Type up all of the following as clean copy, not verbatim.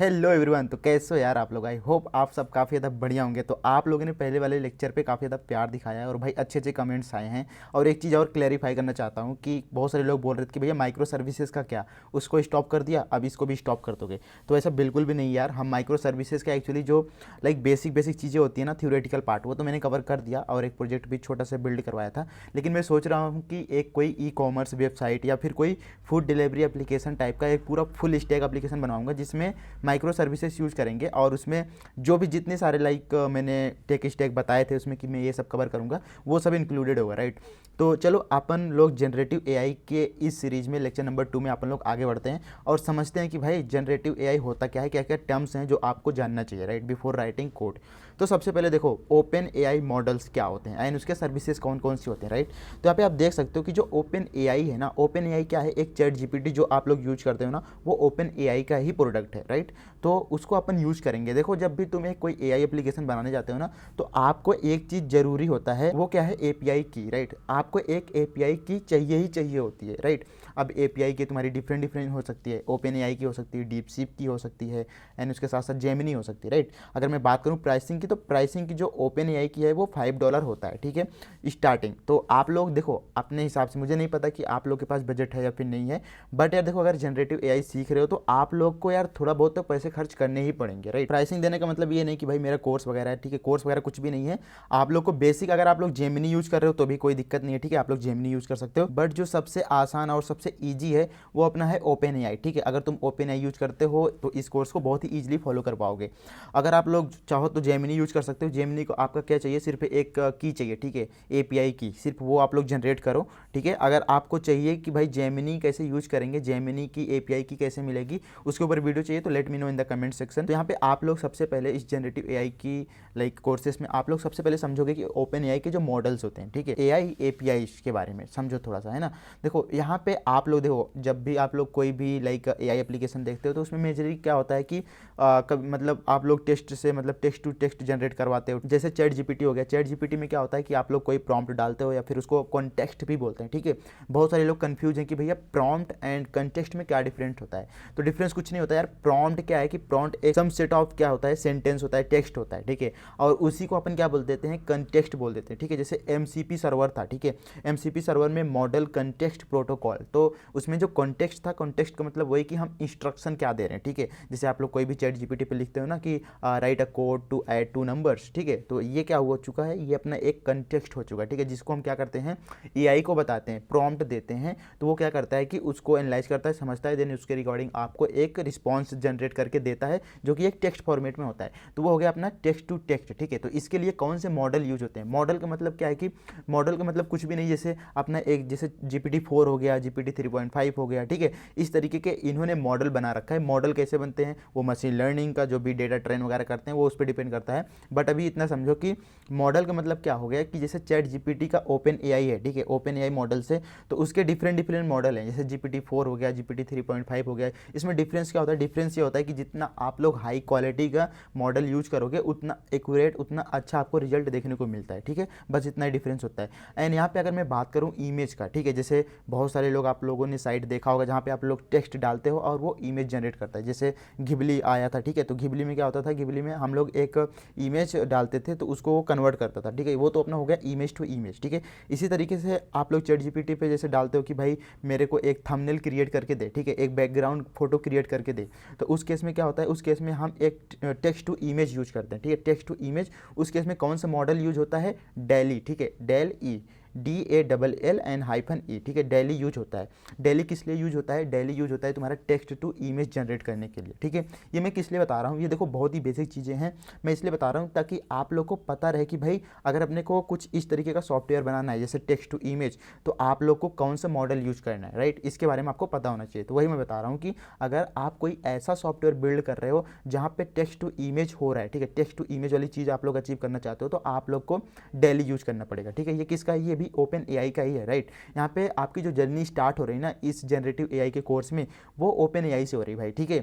Hello everyone. तो कैसे हो यार आप लोग? आई होप आप सब काफ़ी ज़्यादा बढ़िया होंगे। तो आप लोगों ने पहले वाले लेक्चर पे काफ़ी ज़्यादा प्यार दिखाया है और भाई अच्छे अच्छे कमेंट्स आए हैं। और एक चीज़ और क्लैरिफाई करना चाहता हूँ कि बहुत सारे लोग बोल रहे थे कि भैया माइक्रो सर्विसेज का क्या, उसको स्टॉप कर दिया अब इसको भी स्टॉप कर दोगे। तो ऐसा बिल्कुल भी नहीं यार। हम माइक्रो सर्विसेज का एक्चुअली जो लाइक बेसिक बेसिक चीज़ें होती है ना, थ्योरेटिकल पार्ट, वो तो मैंने कवर कर दिया और एक प्रोजेक्ट भी छोटा सा बिल्ड करवाया था। लेकिन मैं सोच रहा हूँ कि एक कोई ई कॉमर्स वेबसाइट या फिर कोई फूड डिलीवरी एप्लीकेशन टाइप का एक पूरा फुल स्टैक एप्लीकेशन बनाऊंगा जिसमें माइक्रो सर्विसेज यूज़ करेंगे। और उसमें जो भी जितने सारे लाइक मैंने टेक स्टैक बताए थे उसमें कि मैं ये सब कवर करूँगा, वो सब इंक्लूडेड होगा, राइट। तो चलो अपन लोग जनरेटिव एआई के इस सीरीज में लेक्चर नंबर 2 में अपन लोग आगे बढ़ते हैं और समझते हैं कि भाई जनरेटिव एआई होता क्या है, क्या क्या टर्म्स हैं जो आपको जानना चाहिए, राइट, बिफोर राइटिंग कोड। तो सबसे पहले देखो ओपन एआई मॉडल्स क्या होते हैं एंड उसके सर्विसेज कौन कौन सी होते हैं, राइट। तो यहाँ पे आप देख सकते हो कि जो ओपन एआई है ना, ओपन एआई क्या है, एक चैट जीपीटी जो आप लोग यूज करते हो ना, वो ओपन एआई का ही प्रोडक्ट है, राइट। तो उसको अपन यूज करेंगे। देखो जब भी तुम एक कोई एआई एप्लीकेशन बनाने जाते हो ना, तो आपको एक चीज़ जरूरी होता है, वो क्या है, एपीआई की, राइट। आपको एक एपीआई की चाहिए ही चाहिए होती है, राइट। अब एपीआई की तुम्हारी डिफरेंट डिफरेंट हो सकती है, ओपन एआई की हो सकती है, डीपसीप की हो सकती है एंड उसके साथ साथ जेमिनी हो सकती है, राइट। अगर मैं बात करूँ प्राइसिंग की, तो प्राइसिंग की जो ओपन एआई की है वो $5 होता है, ठीक है, स्टार्टिंग। तो आप लोग देखो अपने हिसाब से, मुझे नहीं पता कि आप लोग के पास बजट है या फिर नहीं है, बट यार देखो अगर जनरेटिव एआई सीख रहे हो तो आप लोग को यार थोड़ा बहुत तो पैसे खर्च करने ही पड़ेंगे, राइट। प्राइसिंग देने का मतलब ये नहीं कि भाई मेरा कोर्स वगैरह है, ठीक है, कोर्स वगैरह कुछ भी नहीं है। आप लोग को बेसिक, अगर आप लोग जेमिनी यूज कर रहे हो तो भी कोई दिक्कत नहीं है, ठीक है, आप लोग जेमिनी यूज कर सकते हो। बट जो सबसे आसान और सबसे ईजी है वो अपना है ओपन एआई, ठीक है। अगर तुम ओपन एआई यूज करते हो तो इस कोर्स को बहुत ही ईजिली फॉलो कर पाओगे। अगर आप लोग चाहो तो जेमिनी यूज कर सकते हो। जेमिनी को आपका क्या चाहिए, सिर्फ एक की चाहिए, ठीक है, एपीआई की, सिर्फ वो आप लोग जनरेट करो, ठीक है। अगर आपको चाहिए कि भाई जेमिनी कैसे यूज करेंगे, जेमिनी की एपीआई की कैसे मिलेगी, उसके ऊपर वीडियो चाहिए तो let me know in the comment section. तो यहाँ पे आप लोग सबसे पहले इस जनरेटिव एआई की लाइक कोर्सेज में आप लोग सबसे पहले समझोगे कि ओपन एआई के जो मॉडल्स होते हैं, ठीक है, एआई एपीआई के बारे में समझो थोड़ा सा, है ना। देखो यहाँ पे आप लोग देखो, जब भी आप लोग कोई भी लाइक एआई एप्लीकेशन देखते हो तो उसमें मेजरली क्या होता है कि मतलब आप लोग टेस्ट से, मतलब टेक्स्ट टू टेक्स्ट जनरेट करवाते हो। जैसे चैट जीपीटी हो गया, चैट जीपीटी में क्या होता है कि आप लोग कोई प्रॉम्प्ट डालते हो या फिर उसको कॉन्टेक्स्ट भी बोलते हैं, ठीक है। बहुत सारे लोग कंफ्यूज हैं कि भैया प्रॉम्प्ट एंड कंटेक्स्ट में क्या डिफरेंट होता है। तो डिफरेंस कुछ नहीं होता यार। प्रॉम्प्ट क्या है कि प्रॉम्प्ट एक सम सेट ऑफ क्या होता है, सेंटेंस होता है, टेक्स्ट होता है, ठीक है, और उसी को अपन क्या बोल देते हैं, कंटेक्स्ट बोल देते हैं, ठीक है। जैसे एमसीपी सर्वर था, ठीक है, एमसीपी सर्वर में मॉडल कंटेक्स्ट प्रोटोकॉल, तो उसमें जो कॉन्टेक्स्ट था, कॉन्टेक्स्ट का मतलब वही कि हम इंस्ट्रक्शन क्या दे रहे हैं, ठीक है। जैसे आप लोग कोई भी चैट जीपीटी पे लिखते हो ना कि write a code to add two numbers, ठीक है, तो ये क्या हो चुका है, ये अपना एक कंटेक्स्ट हो चुका है, ठीक है, जिसको हम क्या करते हैं, एआई को बताते हैं, प्रॉम्प्ट देते हैं, तो वो क्या करता है कि उसको एनालाइज करता है, समझता है, देन उसके रिकॉर्डिंग आपको एक रिस्पॉन्स जनरेट करके देता है जो कि एक टेक्स्ट फॉर्मेट में होता है। तो वो हो गया अपना टेक्स्ट टू टेक्स्ट, ठीक है। तो इसके लिए कौन से मॉडल यूज होते हैं, मॉडल का मतलब क्या है कि मॉडल का मतलब कुछ भी नहीं, जैसे अपना एक जैसे GPT-4 हो गया, GPT-3.5 हो गया, ठीक है, इस तरीके के इन्होंने मॉडल बना रखा है। मॉडल कैसे बनते हैं, वो मशीन लर्निंग का जो भी डेटा ट्रेन वगैरह करते हैं वो उस पर डिपेंड करता है। बट अभी इतना समझो कि मॉडल का मतलब क्या हो गया कि जैसे चैट जीपीटी का ओपन एआई है, ठीक है, ओपन एआई मॉडल से, तो उसके डिफरेंट डिफरेंट मॉडल हैं, जैसे GPT-4 हो गया, GPT-3.5 हो गया। इसमें डिफरेंस क्या होता है, डिफरेंस ये होता है कि जितना आप लोग हाई क्वालिटी का मॉडल यूज करोगे उतना एक्यूरेट, उतना अच्छा आपको रिजल्ट देखने को मिलता है, ठीक है, बस इतना ही डिफरेंस होता है। एंड यहाँ पे अगर मैं बात करूँ इमेज का, ठीक है, जैसे बहुत सारे लोग, आप लोगों ने साइट देखा होगा जहाँ पे आप लोग टेक्स्ट डालते हो और वो इमेज जनरेट करता है। जैसे घिबली आया था, ठीक है, तो घिबली में क्या होता था, घिबली में हम लोग एक इमेज डालते थे तो उसको वो कन्वर्ट करता था, ठीक है, वो तो अपना हो गया इमेज टू इमेज, ठीक है। इसी तरीके से आप लोग चैट जीपीटी पे जैसे डालते हो कि भाई मेरे को एक थंबनेल क्रिएट करके दे, ठीक है, एक बैकग्राउंड फोटो क्रिएट करके दे, तो उस केस में क्या होता है, उस केस में हम एक टेक्स्ट टू इमेज यूज करते हैं, ठीक है, टेक्स्ट टू इमेज। उस केस में कौन सा मॉडल यूज होता है, डेली, ठीक है, डेल ई, DALL-N-E, ठीक है, डेली यूज होता है। डेली किस लिए यूज होता है, डेली यूज होता है तुम्हारा टेक्स्ट टू इमेज जनरेट करने के लिए, ठीक है। ये मैं किस लिए बता रहा हूँ, ये देखो बहुत ही बेसिक चीज़ें हैं, मैं इसलिए बता रहा हूँ ताकि आप लोग को पता रहे कि भाई अगर अपने को कुछ इस तरीके का सॉफ्टवेयर बनाना है जैसे टेक्स्ट टू इमेज, तो आप लोग को कौन सा मॉडल यूज करना है, राइट, इसके बारे में आपको पता होना चाहिए। तो वही मैं बता रहा हूँ कि अगर आप कोई ऐसा सॉफ्टवेयर बिल्ड कर रहे हो जहाँ पे टेक्स्ट टू इमेज हो रहा है, ठीक है, टेक्स्ट टू इमेज वाली चीज़ आप लोग अचीव करना चाहते हो, तो आप लोग को डेली यूज करना पड़ेगा, ठीक है। ये किसका है, ये भी ओपन एआई का ही है, राइट। यहाँ पे आपकी जो जर्नी स्टार्ट हो रही है ना इस जनरेटिव एआई के कोर्स में, वो ओपन एआई से हो रही है भाई, ठीक है।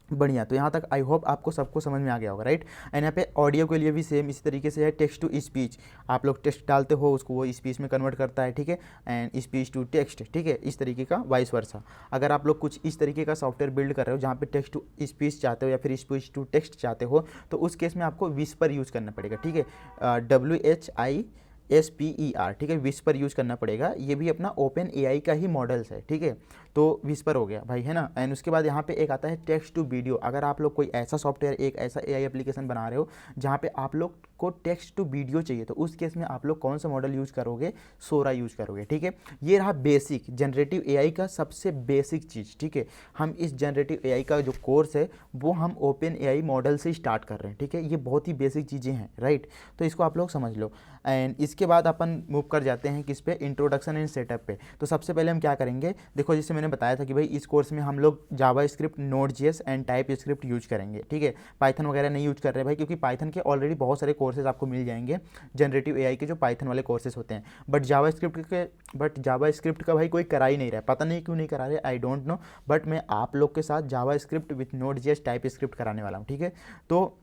बढ़िया। तो यहाँ तक आई होप आपको सबको समझ में आ गया होगा, राइट। एंड यहाँ पे ऑडियो के लिए भी सेम इसी तरीके से है, टेक्स्ट टू स्पीच। आप लोग टेक्स्ट डालते हो, उसको वो स्पीच में कन्वर्ट करता है, ठीक है। एंड स्पीच टू टेक्स्ट, ठीक है, इस तरीके का वाइस वर्सा। अगर आप लोग कुछ इस तरीके का सॉफ्टवेयर बिल्ड कर रहे हो जहाँ पे टेक्स्ट टू स्पीच चाहते हो या फिर स्पीच टू टेक्स्ट चाहते हो, तो उस केस में आपको विस्पर यूज़ करना पड़ेगा, ठीक है। WHISPER, ठीक है, विस्पर यूज़ करना पड़ेगा। ये भी अपना ओपन एआई का ही मॉडल्स है, ठीक है। तो विस्पर हो गया भाई, है ना। एंड उसके बाद यहाँ पे एक आता है टेक्स्ट टू वीडियो। अगर आप लोग कोई ऐसा सॉफ्टवेयर, एक ऐसा एआई एप्लीकेशन बना रहे हो जहाँ पे आप लोग को टेक्स्ट टू वीडियो चाहिए, तो उस केस में आप लोग कौन सा मॉडल यूज़ करोगे? सोरा यूज़ करोगे, ठीक है। ये रहा बेसिक जनरेटिव एआई का सबसे बेसिक चीज़, ठीक है। हम इस जनरेटिव एआई का जो कोर्स है वो हम ओपन एआई मॉडल से स्टार्ट कर रहे हैं, ठीक है। ये बहुत ही बेसिक चीज़ें हैं, राइट। तो इसको आप लोग समझ लो। एंड इसके बाद अपन मूव कर जाते हैं किस पे? इंट्रोडक्शन एंड सेटअप पे। तो सबसे पहले हम क्या करेंगे? देखो, जैसे मैंने बताया था कि भाई इस कोर्स में हम लोग JavaScript, Node JS and TypeScript use करेंगे, ठीक है। पाइथन वगैरह नहीं यूज कर रहे भाई, क्योंकि पाइथन के ऑलरेडी बहुत सारे कोर्सेज आपको मिल जाएंगे जनरेटिव एआई के, जो पाइथन वाले कोर्सेज होते हैं। बट जावा स्क्रिप्ट का भाई कोई करा ही नहीं रहा है, पता नहीं क्यों नहीं करा रहे, आई डोंट नो। बट मैं आप लोग के साथ JavaScript with Node JS TypeScript कराने वाला हूँ, ठीक है। तो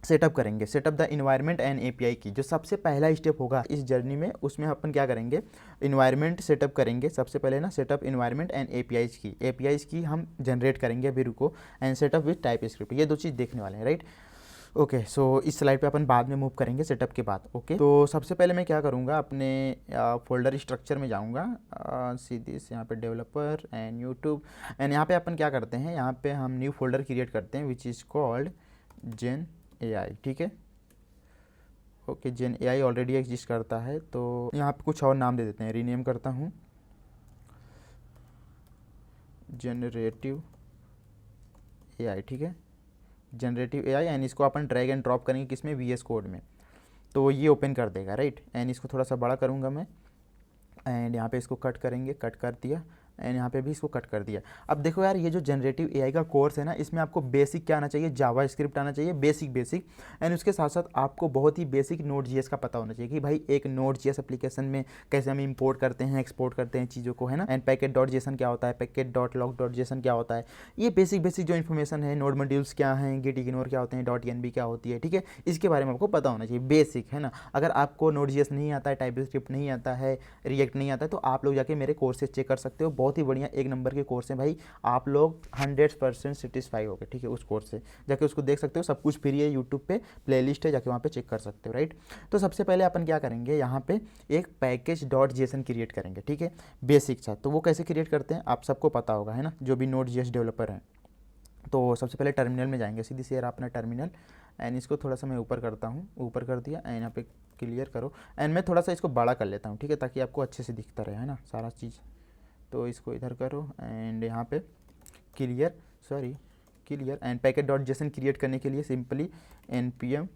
सेटअप करेंगे, setup the environment and API की। जो सबसे पहला स्टेप होगा इस जर्नी में, उसमें अपन क्या करेंगे? इन्वायरमेंट सेटअप करेंगे सबसे पहले ना। सेटअप इन्वायरमेंट एंड एपीआईज की हम जनरेट करेंगे अभी, रुको। And setup with type script, ये दो चीज़ देखने वाले हैं, राइट। ओके, सो इस स्लाइड पे अपन बाद में मूव करेंगे सेटअप के बाद, ओके। तो सबसे पहले मैं क्या करूँगा, अपने फोल्डर स्ट्रक्चर में जाऊँगा, सीधे से यहाँ पे डेवलपर एंड यूट्यूब। एंड यहाँ पे अपन क्या करते हैं, यहाँ पे हम न्यू फोल्डर क्रिएट करते हैं which is called gen AI, ठीक है। Okay, gen AI already exist करता है, तो यहाँ पे कुछ और नाम दे देते हैं, रीनेम करता हूँ जनरेटिव एआई, ठीक है, जनरेटिव एआई। एंड इसको अपन ड्रैग एंड ड्रॉप करेंगे किसमें? वीएस कोड में, तो ये ओपन कर देगा, राइट। एंड इसको थोड़ा सा बड़ा करूँगा मैं, एंड यहाँ पे इसको कट करेंगे, कट कर दिया। एंड यहाँ पे भी इसको कट कर दिया। अब देखो यार, ये जो जनरेटिव एआई का कोर्स है ना, इसमें आपको बेसिक क्या आना चाहिए? जावा स्क्रिप्ट आना चाहिए, बेसिक। एंड उसके साथ साथ आपको बहुत ही बेसिक नोड जीएस का पता होना चाहिए कि भाई एक नोड जीएस एप्लीकेशन में कैसे हम इंपोर्ट करते हैं, एक्सपोर्ट करते हैं चीज़ों को, है ना। एंड पैकेट डॉट जेसन क्या होता है, package dot log dot JSON क्या होता है, ये बेसिक जो इन्फॉर्मेशन है। नोड मॉड्यूल्स क्या हैं, गिट इग्नोर क्या होते हैं, डॉट एनबी क्या होती है, ठीक है। इसके बारे में आपको पता होना चाहिए, बेसिक, है ना। अगर आपको नोड जीएस नहीं आता है, टाइप स्क्रिप्ट नहीं आता है, रिएक्ट नहीं आता है, तो आप लोग जाके मेरे कोर्सेज चेक कर सकते हो। बहुत ही बढ़िया एक नंबर के कोर्स हैं भाई, आप लोग 100% सेटिस्फाई हो गए, ठीक है। उस कोर्स से जाके उसको देख सकते हो, सब कुछ फ्री है, यूट्यूब पे प्लेलिस्ट है, जाके वहाँ पे चेक कर सकते हो, राइट। तो सबसे पहले अपन क्या करेंगे, यहाँ पे एक पैकेज डॉट जेसन क्रिएट करेंगे, ठीक है, बेसिक सा। तो वो कैसे क्रिएट करते हैं आप सबको पता होगा, है ना, जो भी नोड जेएस डेवलपर हैं। तो सबसे पहले टर्मिनल में जाएंगे, सीधी सी अपना टर्मिनल। एंड इसको थोड़ा सा मैं ऊपर करता हूँ, ऊपर कर दिया। एंड यहाँ पे क्लियर करो। एंड मैं थोड़ा सा इसको बड़ा कर लेता हूँ, ठीक है, ताकि आपको अच्छे से दिखता रहे, है ना, सारा चीज़। तो इसको इधर करो एंड यहाँ पे clear. End packet dot JSON create करने के लिए simply npm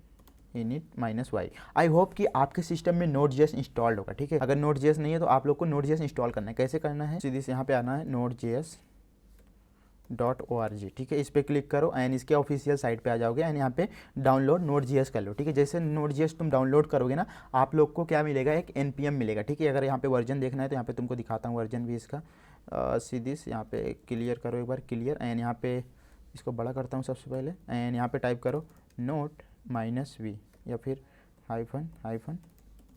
init -y। I hope कि आपके सिस्टम में नोड जेएस इंस्टॉल्ड होगा, ठीक है। अगर नोड जेएस नहीं है तो आप लोग को नोड जेएस इंस्टॉल करना है। कैसे करना है? सीधे से यहाँ पे आना है node.js.org, ठीक है, इस पर क्लिक करो। एंड इसके ऑफिशियल साइट पे आ जाओगे। एंड यहाँ पे डाउनलोड नोड जेएस कर लो, ठीक है। जैसे नोड जेएस तुम डाउनलोड करोगे ना, आप लोग को क्या मिलेगा? एक npm मिलेगा, ठीक है। अगर यहाँ पे वर्जन देखना है तो यहाँ पे तुमको दिखाता हूँ वर्जन भी इसका। सीधी से यहाँ पे क्लियर करो, एक बार क्लियर। एंड यहाँ पे इसको बड़ा करता हूँ सबसे पहले। एंड यहाँ पे टाइप करो node-v या फिर हाइफन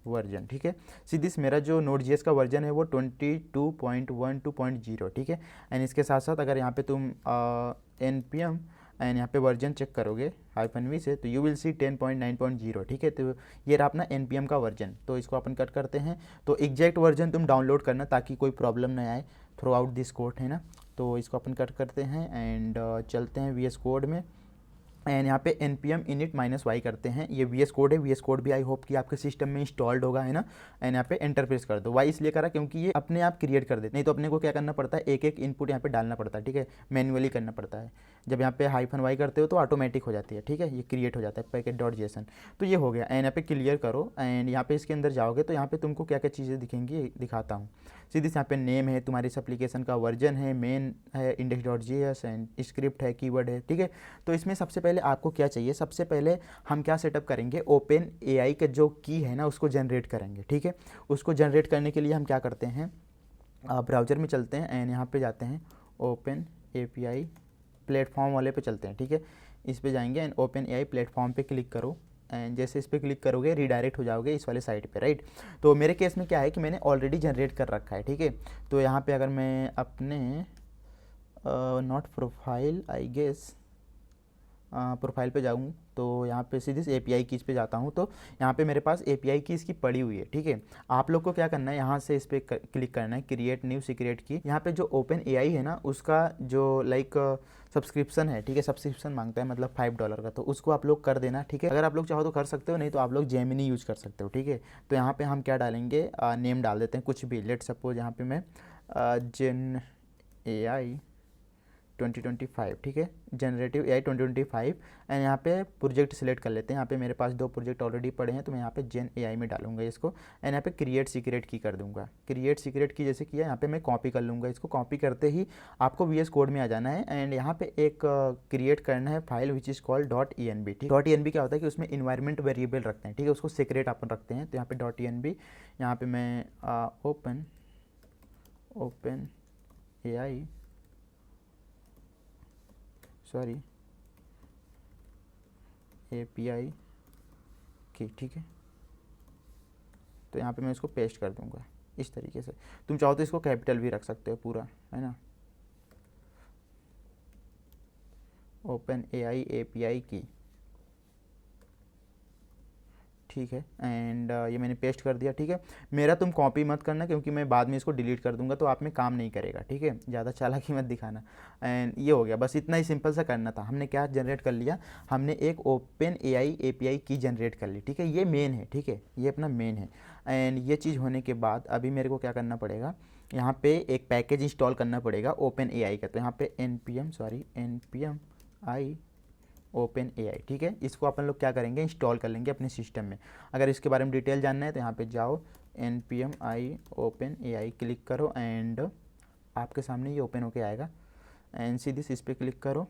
वर्जन, ठीक है। सीधी मेरा जो नोड जेएस का वर्जन है वो 22.12.0, ठीक है। एंड इसके साथ साथ अगर यहाँ पे तुम npm एंड यहाँ पे वर्जन चेक करोगे -v से, तो यू विल सी 10.9.0, ठीक है। तो ये रहा अपना npm का वर्जन। तो इसको अपन कट करते हैं। तो एग्जैक्ट वर्जन तुम डाउनलोड करना ताकि कोई प्रॉब्लम ना आए थ्रू आउट दिस कोड, है ना। तो इसको अपन कट करते हैं एंड चलते हैं वीएस कोड में। एंड यहाँ पे npm init -y करते हैं। ये वीएस कोड है, वीएस कोड भी आई होप कि आपके सिस्टम में इंस्टॉल्ड होगा, है ना। एंड यहाँ पे एंटर प्रेस कर दो। वाई इसलिए करा क्योंकि ये अपने आप क्रिएट कर देते, नहीं तो अपने को क्या करना पड़ता है, एक एक इनपुट यहाँ पे डालना पड़ता है, ठीक है, मैन्युअली करना पड़ता है। जब यहाँ पे -y करते हो तो ऑटोमेटिक हो जाती है, ठीक है, ये क्रिएट हो जाता है पैकेट डॉट जेसन। तो ये हो गया। एंड यहाँ पे क्लियर करो। एंड यहाँ पे इसके अंदर जाओगे तो यहाँ पे तुमको क्या क्या चीज़ें दिखेंगी दिखाता हूँ। सीधी से यहाँ पे नेम है, तुम्हारी इस एप्लीकेशन का वर्जन है, मेन है, index.js एंड स्क्रिप्ट है, कीवर्ड है, ठीक है। तो इसमें सबसे पहले आपको क्या चाहिए? सबसे पहले हम क्या सेटअप करेंगे, ओपन एआई का जो की है ना उसको जनरेट करेंगे, ठीक है। उसको जनरेट करने के लिए हम क्या करते हैं, ब्राउज़र में चलते हैं एंड यहाँ पे जाते हैं ओपन एपीआई प्लेटफॉर्म वाले पे चलते हैं, ठीक है। इस पे जाएंगे एंड ओपन एआई प्लेटफॉर्म पे क्लिक करो एंड जैसे इस पर क्लिक करोगे रीडायरेक्ट हो जाओगे इस वाले साइट पे, राइट। तो मेरे केस में क्या है कि मैंने ऑलरेडी जनरेट कर रखा है, ठीक है। तो यहाँ पे अगर मैं अपने not profile I guess profile पे जाऊँ तो यहाँ पे सीधे से एपीआई कीज़ पे जाता हूँ, तो यहाँ पे मेरे पास एपीआई कीज़ की पड़ी हुई है, ठीक है। आप लोग को क्या करना है, यहाँ से इस पर क्लिक करना है क्रिएट न्यू सीक्रेट की। यहाँ पे जो ओपन एआई है ना उसका जो लाइक सब्सक्रिप्शन है, ठीक है, सब्सक्रिप्शन मांगता है मतलब $5 का, तो उसको आप लोग कर देना, ठीक है। अगर आप लोग चाहो तो कर सकते हो, नहीं तो आप लोग जेमिनी यूज़ कर सकते हो, ठीक है। तो यहाँ पे हम क्या डालेंगे, नेम डाल देते हैं कुछ भी, लेट सपोज यहाँ पे मैं जेन एआई 2025, ठीक है, जनरेटिव एआई 2025 एंड यहाँ पे प्रोजेक्ट सिलेक्ट कर लेते हैं। यहाँ पे मेरे पास 2 प्रोजेक्ट ऑलरेडी पड़े हैं, तो मैं यहाँ पे जेन एआई में डालूंगा इसको एंड यहाँ पे क्रिएट सीक्रेट की कर दूंगा। क्रिएट सीक्रेट की जैसे किया, यहाँ पे मैं कॉपी कर लूँगा इसको। कॉपी करते ही आपको वीएस कोड में आ जाना है एंड यहाँ पे एक क्रिएट करना है file which is called .env, ठीक। .env क्या होता है कि उसमें इन्वायरमेंट वेरिएबल रखते हैं, ठीक है, उसको सीक्रेट अपन रखते हैं। तो यहाँ पे .env, यहाँ पे मैं ओपन एआई सॉरी एपीआई की, ठीक है। तो यहाँ पे मैं इसको पेस्ट कर दूंगा इस तरीके से। तुम चाहो तो इसको कैपिटल भी रख सकते हो पूरा, है ना। ओपन एआई एपीआई की, ठीक है एंड ये मैंने पेस्ट कर दिया, ठीक है। मेरा तुम कॉपी मत करना क्योंकि मैं बाद में इसको डिलीट कर दूंगा तो आप में काम नहीं करेगा, ठीक है, ज़्यादा चालाकी मत दिखाना। एंड ये हो गया, बस इतना ही सिंपल सा करना था। हमने क्या जनरेट कर लिया, हमने एक ओपन एआई एपीआई की जनरेट कर ली, ठीक है। ये मेन है, ठीक है, ये अपना मेन है। एंड ये चीज़ होने के बाद अभी मेरे को क्या करना पड़ेगा, यहाँ पे एक पैकेज इंस्टॉल करना पड़ेगा ओपन एआई का। तो यहाँ पे npm आई ओपन एआई, ठीक है, इसको अपन लोग क्या करेंगे, इंस्टॉल कर लेंगे अपने सिस्टम में। अगर इसके बारे में डिटेल जानना है तो यहाँ पे जाओ npm I open AI click करो एंड आपके सामने ये ओपन होके आएगा एंड सीधे इस पर क्लिक करो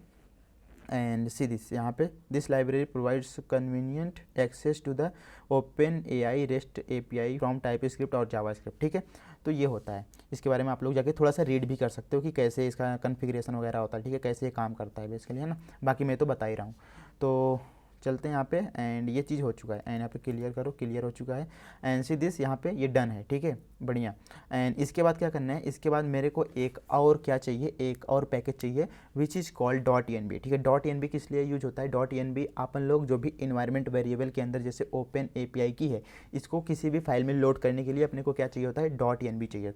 एंड सी दिस, यहाँ पे this library provides convenient access to the Open AI REST API from TypeScript और जावास्क्रिप्ट, ठीक है। तो ये होता है, इसके बारे में आप लोग जाके थोड़ा सा रीड भी कर सकते हो कि कैसे इसका कन्फिग्रेशन वगैरह होता है, ठीक है, कैसे ये काम करता है बेसिकली, है ना। बाकी मैं तो बता ही रहा हूँ। तो चलते हैं यहाँ पे एंड ये चीज़ हो चुका है एंड यहाँ पे क्लियर करो, क्लियर हो चुका है एंड सी दिस, यहाँ पे ये डन है, ठीक है, बढ़िया। एंड इसके बाद क्या करना है, इसके बाद मेरे को एक और क्या चाहिए, एक और पैकेज चाहिए विच इज़ कॉल्ड .env, ठीक है। .env किस लिए यूज होता है, .env अपन लोग जो भी इन्वायरमेंट वेरिएबल के अंदर जैसे ओपन एपीआई की है, इसको किसी भी फाइल में लोड करने के लिए अपने को क्या चाहिए होता है, .env चाहिए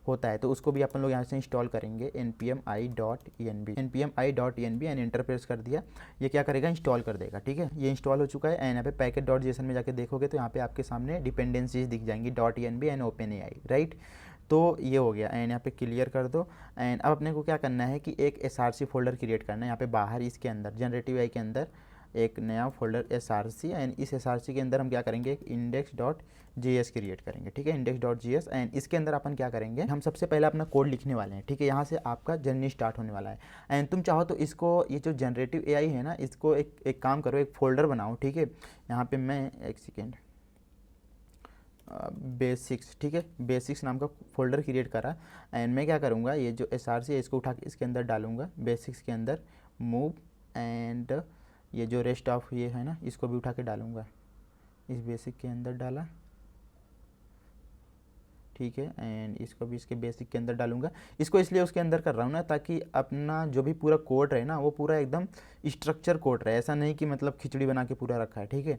होता है। तो उसको भी अपन लोग यहाँ से इंस्टॉल करेंगे npm i.env and enter press कर दिया, ये क्या करेगा, इंस्टॉल कर देगा, ठीक है। ये इंस्टॉल हो चुका है एंड यहाँ पे पैकेट.json में जाके देखोगे तो यहाँ पे आपके सामने डिपेंडेंसीज दिख जाएंगी .env and open AI, right. तो ये हो गया एंड यहाँ पे क्लियर कर दो एंड अब अपने को क्या करना है कि एक src फोल्डर क्रिएट करना है। यहाँ पे बाहर इसके अंदर जनरेटिव एआई के अंदर एक नया फोल्डर src एंड इस src के अंदर हम क्या करेंगे, एक index.js क्रिएट करेंगे, ठीक है, index.js एंड इसके अंदर अपन क्या करेंगे, हम सबसे पहले अपना कोड लिखने वाले हैं, ठीक है। यहाँ से आपका जर्नी स्टार्ट होने वाला है एंड तुम चाहो तो इसको, ये जो जनरेटिव एआई है ना, इसको एक काम करो, एक फोल्डर बनाओ, ठीक है। यहाँ पे मैं एक सेकेंड बेसिक्स, ठीक है, बेसिक्स नाम का फोल्डर क्रिएट करा एंड मैं क्या करूँगा, ये जो src है इसको उठा के इसके अंदर डालूंगा, बेसिक्स के अंदर मूव एंड ये जो रेस्ट ऑफ ये है ना, इसको भी उठा के डालूंगा, इस बेसिक के अंदर डाला, ठीक है, एंड इसको भी इसके बेसिक के अंदर डालूंगा। इसको इसलिए उसके अंदर कर रहा हूँ ना ताकि अपना जो भी पूरा कोड रहे ना वो पूरा एकदम स्ट्रक्चर कोड रहे, ऐसा नहीं कि मतलब खिचड़ी बना के पूरा रखा है, ठीक है।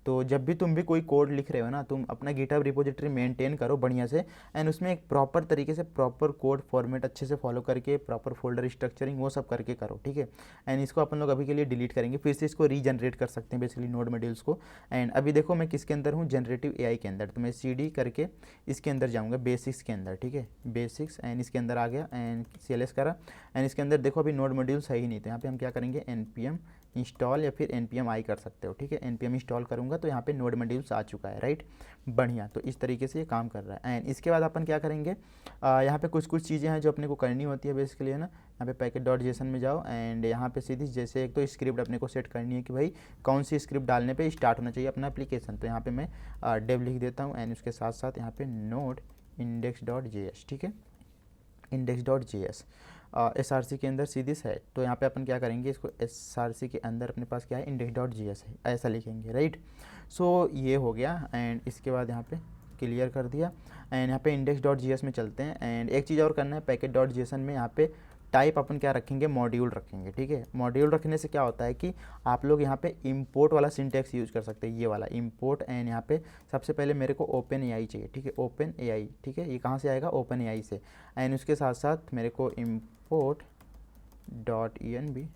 तो जब भी तुम भी कोई कोड लिख रहे हो ना, तुम अपना गिटहब रिपोजिटरी मेंटेन करो बढ़िया से एंड उसमें एक प्रॉपर तरीके से प्रॉपर कोड फॉर्मेट अच्छे से फॉलो करके प्रॉपर फोल्डर स्ट्रक्चरिंग वो सब करके करो, ठीक है। एंड इसको अपन लोग अभी के लिए डिलीट करेंगे, फिर से इसको रीजनरेट कर सकते हैं बेसिकली नोड मॉड्यूल्स को। एंड अभी देखो मैं किसके अंदर हूँ, जनरेटिव एआई के अंदर, तो मैं cd करके इसके अंदर जाऊँगा बेसिक्स के अंदर, ठीक है, बेसिक्स एंड इसके अंदर आ गया एंड cls करा एंड इसके अंदर देखो अभी नोड मॉड्यूल्स है ही नहीं, तो यहाँ पे हम क्या करेंगे, npm इंस्टॉल या फिर npm i कर सकते हो, ठीक है। npm इंस्टॉल करूँगा तो यहाँ पे नोड मॉड्यूल्स आ चुका है, राइट, बढ़िया। तो इस तरीके से ये काम कर रहा है एंड इसके बाद अपन क्या करेंगे, यहाँ पे कुछ चीज़ें हैं जो अपने को करनी होती है बेसिकली, है ना। यहाँ पे पैकेट.json में जाओ एंड यहाँ पे सीधी जैसे एक तो स्क्रिप्ट अपने को सेट करनी है कि भाई कौन सी स्क्रिप्ट डालने पे स्टार्ट होना चाहिए अपना एप्लीकेशन। तो यहाँ पे मैं डेव लिख देता हूँ एंड उसके साथ साथ यहाँ पे नोड index.js, ठीक है, index.js एस आर सी के अंदर सी दिस है, तो यहाँ पे अपन क्या करेंगे, इसको एस आर सी के अंदर अपने पास क्या है, इंडेक्स डॉट जी एस है, ऐसा लिखेंगे, राइट। सो ये हो गया एंड इसके बाद यहाँ पे क्लियर कर दिया एंड यहाँ पे इंडेक्स डॉट जी एस में चलते हैं एंड एक चीज़ और करना है, package dot J S N में यहाँ पे टाइप अपन क्या रखेंगे, मॉड्यूल रखेंगे, ठीक है। मॉड्यूल रखने से क्या होता है कि आप लोग यहाँ पे इंपोर्ट वाला सिंटैक्स यूज़ कर सकते हैं, ये वाला इंपोर्ट एंड यहाँ पे सबसे पहले मेरे को ओपन ए आई चाहिए, ठीक है, ओपन ए आई, ठीक है, ये कहाँ से आएगा, ओपन ए आई से एंड उसके साथ साथ मेरे को import dot E N V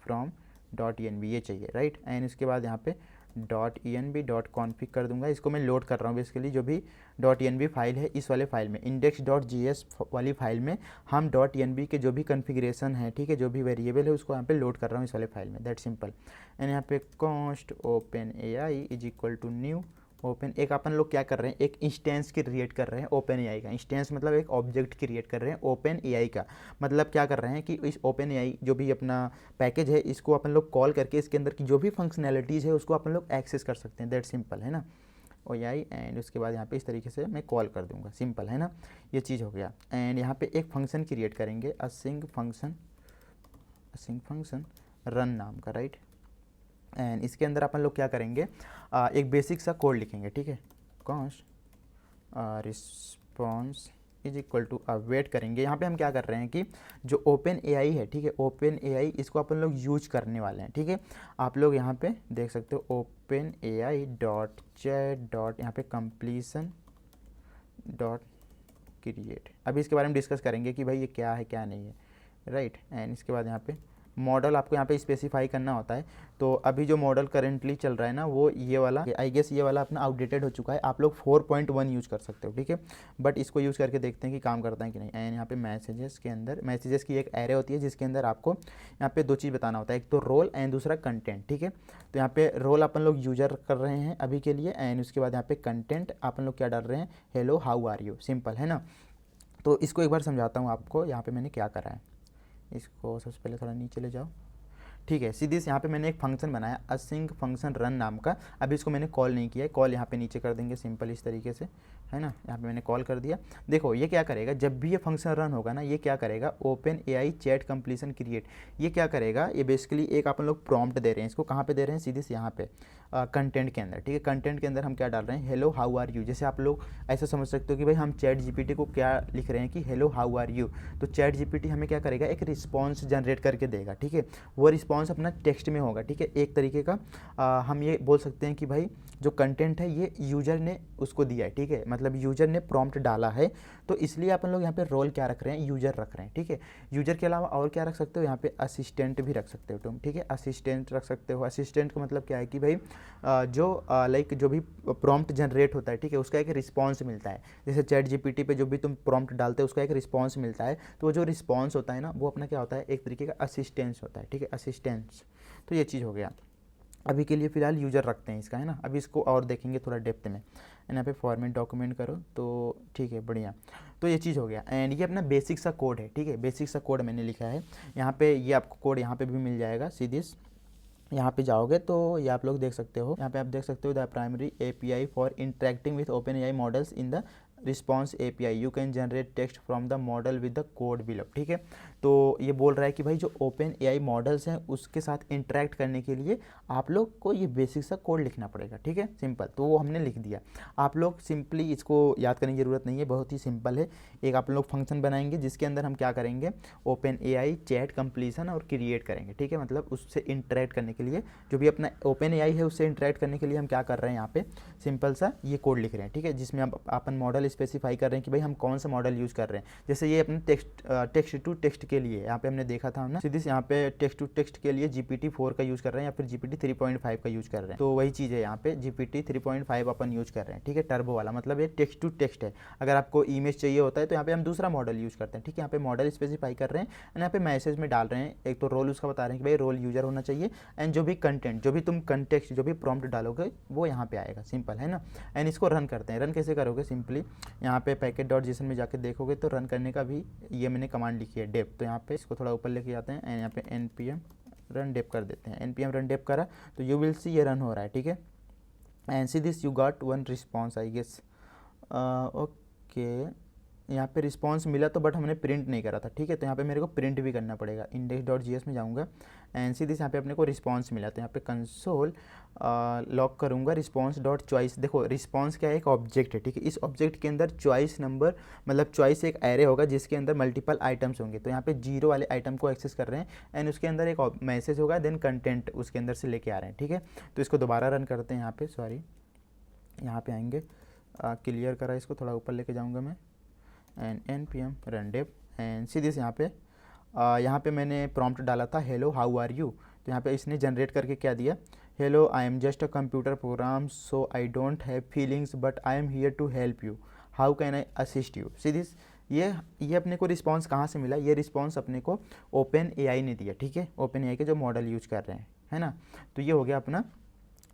from dot E N V ये चाहिए, राइट। एंड उसके बाद यहाँ पे dot E N V dot config कर दूंगा, इसको मैं लोड कर रहा हूँ बेसिकली, जो भी dot E N V file है इस वाले फाइल में, इंडेक्स डॉट जी एस वाली फाइल में हम डॉट ई एन बी के जो भी कन्फिग्रेशन है, ठीक है, जो भी वेरिएबल है उसको यहाँ पे लोड कर रहा हूँ इस वाले फाइल में, दैट सिंपल। एंड यहाँ पे const open A I is equal to new open, एक अपन लोग क्या कर रहे हैं, एक इंस्टेंस क्रिएट कर रहे हैं ओपन एआई का, इंस्टेंस मतलब एक ऑब्जेक्ट क्रिएट कर रहे हैं ओपन एआई का, मतलब क्या कर रहे हैं कि इस ओपन एआई जो भी अपना पैकेज है इसको अपन लोग कॉल करके इसके अंदर की जो भी फंक्शनैलिटीज़ है उसको अपन लोग एक्सेस कर सकते हैं, दैट सिंपल है ना, ओ आई। एंड उसके बाद यहाँ पे इस तरीके से मैं कॉल कर दूंगा, सिंपल है ना, ये चीज़ हो गया। एंड यहाँ पे एक फंक्शन क्रिएट करेंगे, असिंग फंक्शन रन नाम का, राइट। एंड इसके अंदर अपन लोग क्या करेंगे, एक बेसिक सा कोड लिखेंगे, ठीक है, const response is equal to wait करेंगे। यहाँ पे हम क्या कर रहे हैं कि जो ओपन एआई है, ठीक है, ओपन एआई इसको अपन लोग यूज करने वाले हैं, ठीक है। आप लोग यहाँ पे देख सकते हो open AI dot chat dot यहाँ पे कंप्लीसन डॉट क्रिएट, अभी इसके बारे में डिस्कस करेंगे कि भाई ये क्या है क्या नहीं है, राइट। एंड इसके बाद यहाँ पे मॉडल आपको यहाँ पे स्पेसिफाई करना होता है, तो अभी जो मॉडल करेंटली चल रहा है ना वो ये वाला, आई गेस ये वाला अपना आउटडेटेड हो चुका है, आप लोग 4.1 यूज़ कर सकते हो, ठीक है, बट इसको यूज़ करके देखते हैं कि काम करता है कि नहीं। एंड यहाँ पे मैसेजेस के अंदर, मैसेजेस की एक एरे होती है जिसके अंदर आपको यहाँ पे दो चीज़ बताना होता है, एक तो रोल एंड दूसरा कंटेंट, ठीक है। तो यहाँ पे रोल अपन लोग यूजर कर रहे हैं अभी के लिए एंड उसके बाद यहाँ पे कंटेंट अपन लोग क्या डाल रहे हैं, hello how are you, simple है ना। तो इसको एक बार समझाता हूँ आपको, यहाँ पे मैंने क्या करा है, इसको सबसे पहले थोड़ा नीचे ले जाओ, ठीक है। सीधी से यहाँ पे मैंने एक फंक्शन बनाया असिंग फंक्शन रन नाम का, अभी इसको मैंने कॉल नहीं किया है, कॉल यहाँ पे नीचे कर देंगे सिंपल इस तरीके से, है ना। यहाँ पे मैंने कॉल कर दिया, देखो ये क्या करेगा, जब भी ये फंक्शन रन होगा ना, ये क्या करेगा, open AI chat completion create, ये क्या करेगा, ये बेसिकली एक अपन लोग प्रॉम्प्ट दे रहे हैं, इसको कहाँ पे दे रहे हैं, सीधे से यहाँ पे कंटेंट के अंदर, ठीक है। कंटेंट के अंदर हम क्या डाल रहे हैं, हेलो हाउ आर यू, जैसे आप लोग ऐसा समझ सकते हो कि भाई हम चैट जीपीटी को क्या लिख रहे हैं कि हेलो हाउ आर यू, तो चैट जीपीटी हमें क्या करेगा, एक रिस्पॉन्स जनरेट करके देगा, ठीक है। वो रिस्पॉन्स अपना टेक्स्ट में होगा, ठीक है, एक तरीके का हम ये बोल सकते हैं कि भाई जो कंटेंट है ये यूजर ने उसको दिया है, ठीक है, मतलब यूजर ने प्रॉम्प्ट डाला है, तो इसलिए अपन लोग यहाँ पे रोल क्या रख रहे हैं, यूजर रख रहे हैं, ठीक है। यूजर के अलावा और क्या रख सकते हो, यहाँ पे असिस्टेंट भी रख सकते हो तुम, ठीक है, असिस्टेंट रख सकते हो। असिस्टेंट का मतलब क्या है कि भाई जो लाइक जो भी प्रॉम्प्ट जनरेट होता है, ठीक है, उसका एक रिस्पॉन्स मिलता है, जैसे चैट जीपीटी पे जो भी तुम प्रॉम्प्ट डालते हो उसका एक रिस्पॉन्स मिलता है, तो वो जो रिस्पॉन्स होता है ना वो अपना क्या होता है, एक तरीके का असिस्टेंस होता है, ठीक है, असिस्टेंस। तो ये चीज़ हो गया, अभी के लिए फ़िलहाल यूज़र रखते हैं इसका, है ना। अभी इसको और देखेंगे थोड़ा डेप्थ में, यहाँ पे फॉर्मेट डॉक्यूमेंट करो तो ठीक है, बढ़िया। तो ये चीज़ हो गया एंड ये अपना बेसिक सा कोड है, ठीक है, बेसिक सा कोड मैंने लिखा है यहाँ पे, ये आपको कोड यहाँ पे भी मिल जाएगा, सीधे यहाँ पे जाओगे तो ये आप लोग देख सकते हो, यहाँ पे आप देख सकते हो the primary API for interacting with open AI models in the response API you can generate text from the model with the code below, ठीक है। तो ये बोल रहा है कि भाई जो ओपन एआई मॉडल्स हैं उसके साथ इंटरेक्ट करने के लिए आप लोग को ये बेसिक सा कोड लिखना पड़ेगा, ठीक है, सिंपल। तो वो हमने लिख दिया, आप लोग सिंपली इसको याद करने की ज़रूरत नहीं है, बहुत ही सिंपल है। एक आप लोग फंक्शन बनाएंगे जिसके अंदर हम क्या करेंगे, ओपन एआई चैट कंप्लीसन और क्रिएट करेंगे, ठीक है, मतलब उससे इंटरेक्ट करने के लिए, जो भी अपना ओपन एआई है उससे इंटरेक्ट करने के लिए हम क्या कर रहे हैं, यहाँ पे सिंपल सा ये कोड लिख रहे हैं, ठीक है, जिसमें अब अपन मॉडल स्पेसिफाई कर रहे हैं कि भाई हम कौन सा मॉडल यूज़ कर रहे हैं। जैसे ये अपने टेक्स्ट टू टेक्स्ट के लिए यहाँ पे हमने देखा था ना, सीधे से यहाँ पे टेक्स्ट टू टेक्स्ट के लिए GPT-4 का यूज़ कर रहे हैं या फिर GPT-3.5 का यूज़ कर रहे हैं, तो वही चीज़ है यहाँ पे GPT-3.5 अपन यूज़ कर रहे हैं, ठीक है, टर्बो वाला, मतलब ये टेक्स्ट टू टेक्स्ट है। अगर आपको इमेज चाहिए होता है तो यहाँ पे हम दूसरा मॉडल यूज़ करते हैं, ठीक है, यहाँ पे मॉडल स्पेसिफाई कर रहे हैं एंड यहाँ पे मैसेज में डाल रहे हैं, एक तो रोल उसका बता रहे हैं कि भाई रोल यूजर होना चाहिए एंड जो भी कंटेंट, जो भी तुम कंटेक्स्ट, जो भी प्रॉम्प्ट डालोगे वो यहाँ पे आएगा, सिंपल है ना। एंड इसको रन करते हैं, रन कैसे करोगे, सिंपली यहाँ पे पैकेट डॉट जेसन में जाके देखोगे तो रन करने का भी ये मैंने कमांड लिखी है, डेप, तो यहाँ पे इसको थोड़ा ऊपर लेके जाते हैं एंड यहाँ पे npm रन डेप कर देते हैं, npm रन डेप करा तो यू विल सी ये रन हो रहा है, ठीक है। And see this you got one response I guess, okay, यहाँ पे रिस्पॉन्स मिला तो बट हमने प्रिंट नहीं करा था, ठीक है। तो यहाँ पे मेरे को प्रिंट भी करना पड़ेगा। index.js में जाऊँगा एंड सीधे यहाँ पे अपने को रिस्पॉन्स मिला, तो यहाँ पे कंसोल लॉक करूँगा रिस्पॉन्स डॉट चॉइस। देखो रिस्पॉन्स क्या है, एक ऑब्जेक्ट है, ठीक है। इस ऑब्जेक्ट के अंदर चॉइस नंबर मतलब चॉइस एक एरे होगा जिसके अंदर मल्टीपल आइटम्स होंगे। तो यहाँ पे 0 वाले आइटम को एक्सेस कर रहे हैं एंड उसके अंदर एक मैसेज होगा, देन कंटेंट उसके अंदर से लेके आ रहे हैं, ठीक है। तो इसको दोबारा रन करते हैं। यहाँ पे सॉरी, यहाँ पे आएंगे, क्लियर करा, इसको थोड़ा ऊपर लेके जाऊँगा मैं and npm run dev and सीधे से यहाँ पे मैंने प्रॉम्प्ट डाला था हेलो हाउ आर यू। तो यहाँ पे इसने जनरेट करके क्या दिया, hello I am just a computer program so I don't have feelings but I am here to help you, how can I assist you. सीधे ये अपने को रिस्पांस कहाँ से मिला, ये रिस्पांस अपने को ओपन एआई ने दिया, ठीक है। ओपन एआई के जो मॉडल यूज कर रहे हैं, है ना। तो ये हो गया अपना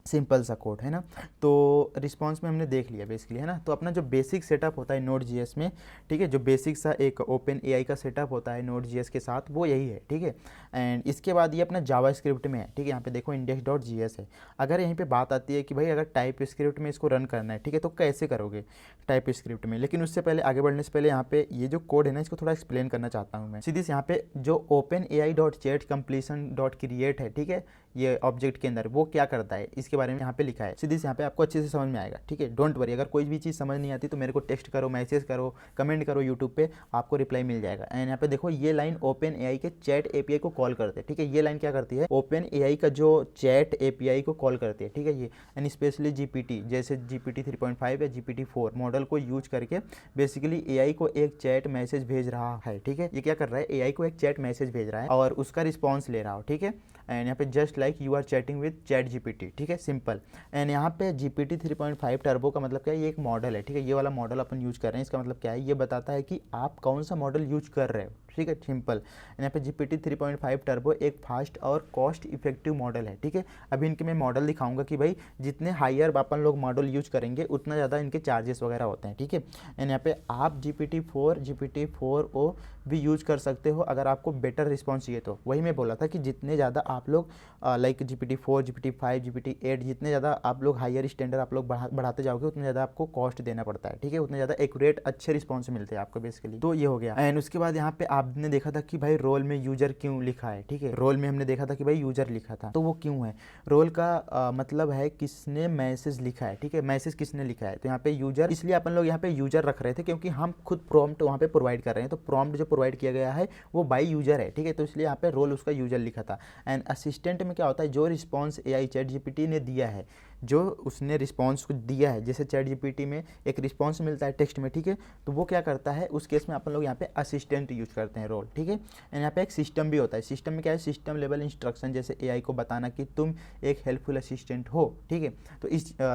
सिंपल सा कोड, है ना। तो रिस्पांस में हमने देख लिया बेसिकली, है ना। तो अपना जो बेसिक सेटअप होता है नोड जीएस में, ठीक है, जो बेसिक सा एक ओपन एआई का सेटअप होता है नोड जीएस के साथ, वो यही है, ठीक है। एंड इसके बाद ये अपना जावा स्क्रिप्ट में है, ठीक है। यहाँ पे देखो index.js है। अगर यहीं पे बात आती है कि भाई अगर टाइप स्क्रिप्ट में इसको रन करना है, ठीक है, तो कैसे करोगे टाइप स्क्रिप्ट में। लेकिन उससे पहले आगे बढ़ने से पहले यहाँ पे ये जो कोड है ना, इसको थोड़ा एक्सप्लेन करना चाहता हूँ मैं। सीधी से यहाँ पे जो open AI dot chat completion dot create है, ठीक है, ये ऑब्जेक्ट के अंदर वो क्या करता है इसके बारे में यहाँ पे लिखा है। सीधी से यहाँ पे आपको अच्छे से समझ में आएगा, ठीक है। डोंट वरी, अगर कोई भी चीज़ समझ नहीं आती तो मेरे को टेक्स्ट करो, मैसेज करो, कमेंट करो यूट्यूब पे, आपको रिप्लाई मिल जाएगा। एंड यहाँ पे देखो ये लाइन ओपन एआई के चैट एपीआई को कॉल करते हैं, ठीक है। ये लाइन क्या करती है, ओपन एआई का जो चैट एपीआई को कॉल करती है, ठीक है। ये एंड स्पेशली जीपीटी जैसे जीपीटी 3.5 या जीपीटी 4 मॉडल को यूज करके बेसिकली एआई को एक चैट मैसेज भेज रहा है, ठीक है। ये क्या कर रहा है, एआई को एक चैट मैसेज भेज रहा है और उसका रिस्पॉन्स ले रहा हो, ठीक है। एंड यहाँ पे just like you are chatting with Chat GPT, ठीक है, सिंपल। एंड यहाँ पे जीपीटी 3.5 टर्बो का मतलब क्या है, ये एक मॉडल है, ठीक है। ये वाला मॉडल अपन यूज कर रहे हैं, इसका मतलब क्या है, ये बताता है कि आप कौन सा मॉडल यूज कर रहे हो, ठीक है, सिंपल। यहाँ पे जीपीटी 3.5 टर्बो एक फास्ट और कॉस्ट इफेक्टिव मॉडल है, ठीक है। अभी इनके मैं मॉडल दिखाऊंगा कि भाई जितने हायर अपन लोग मॉडल यूज करेंगे उतना ज़्यादा इनके चार्जेस वगैरह होते हैं, ठीक है। एंड यहाँ पे आप GPT-4o भी यूज कर सकते हो अगर आपको बेटर रिस्पॉन्स चाहिए तो। वही मैं बोला था कि जितने ज़्यादा आप लोग लाइक GPT-4, GPT-5, GPT-8 जितने ज़्यादा आप लोग हायर स्टैंडर्ड आप लोग बढ़ाते जाओगे उतने ज़्यादा आपको कॉस्ट देना पड़ता है, ठीक है। उतने ज़्यादा एक्यूरेट अच्छे रिस्पॉन्स मिलते हैं आपको बेसिकली। तो ये हो गया। एंड उसके बाद यहाँ पे आपने देखा था कि भाई रोल में यूजर क्यों लिखा है, ठीक है। रोल में हमने देखा था कि भाई यूजर लिखा था, तो वो क्यों है। रोल का मतलब है किसने मैसेज लिखा है, ठीक है, मैसेज किसने लिखा है। तो यहाँ पे यूजर, इसलिए अपन लोग यहाँ पे यूजर रख रहे थे क्योंकि हम खुद प्रॉम्प्ट वहाँ पे प्रोवाइड कर रहे हैं। तो प्रॉम्प्ट जो प्रोवाइड किया गया है वो बाय यूजर है, ठीक है। तो इसलिए यहाँ पे रोल उसका यूजर लिखा था। एंड असिस्टेंट में क्या होता है, जो रिस्पॉन्स एआई चैट जीपीटी ने दिया है, जो उसने रिस्पॉन्स को दिया है, जैसे चैट जीपीटी में एक रिस्पॉन्स मिलता है टेक्स्ट में, ठीक है, तो वो क्या करता है उस केस में अपन लोग यहाँ पे असिस्टेंट यूज करते हैं रोल, ठीक है। एंड यहाँ पे एक सिस्टम भी होता है। सिस्टम में क्या है, सिस्टम लेवल इंस्ट्रक्शन, जैसे एआई को बताना कि तुम एक हेल्पफुल असिस्टेंट हो, ठीक है।